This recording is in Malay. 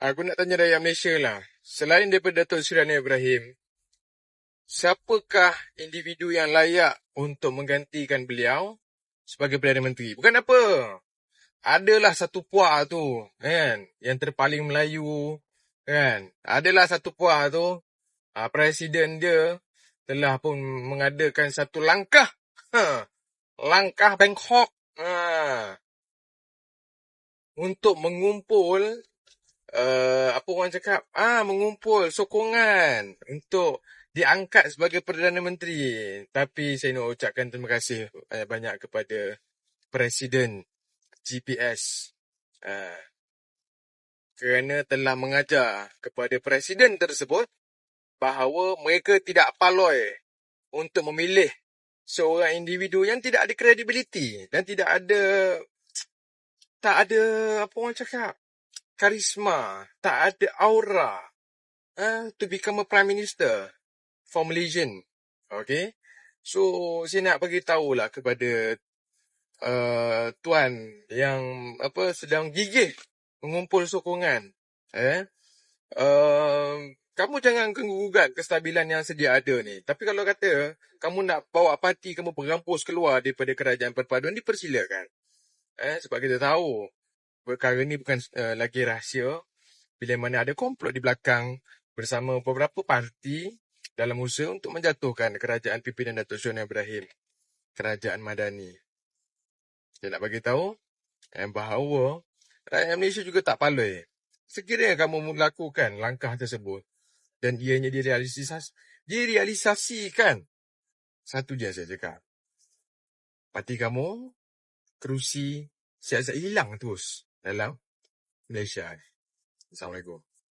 Aku nak tanya rakyat Malaysia lah. Selain daripada Datuk Seri Anwar Ibrahim, siapakah individu yang layak untuk menggantikan beliau sebagai Perdana Menteri? Bukan apa. Adalah satu puak tu, kan, yang terpaling Melayu, kan. Adalah satu puak tu, Presiden dia telah pun mengadakan satu langkah, langkah Bangkok, untuk mengumpul, apa orang cakap, mengumpul sokongan untuk diangkat sebagai Perdana Menteri. Tapi saya nak ucapkan terima kasih banyak kepada Presiden GPS, kerana telah mengajar kepada Presiden tersebut bahawa mereka tidak paloi untuk memilih seorang individu yang tidak ada kredibiliti dan tak ada apa orang cakap, karisma, tak ada aura to become a Prime Minister for Malaysian. Okay? So, saya nak bagi tahulah kepada tuan yang sedang gigih mengumpul sokongan. Kamu jangan gugat kestabilan yang sedia ada ni. Tapi kalau kata kamu nak bawa parti kamu berampus keluar daripada kerajaan perpaduan, dipersilakan. Sebab kita tahu perkara ni bukan lagi rahsia. Bila mana ada komplot di belakang bersama beberapa parti dalam usaha untuk menjatuhkan kerajaan pimpinan Datuk Seri Anwar Ibrahim, kerajaan Madani. Saya nak bagi tahu bahawa rakyat Malaysia juga tak paloi. Sekiranya kamu melakukan langkah tersebut dan ianya direalisasikan, satu je saya cakap, parti kamu, kerusi siap-siap hilang terus dalam Malaysia. Assalamualaikum.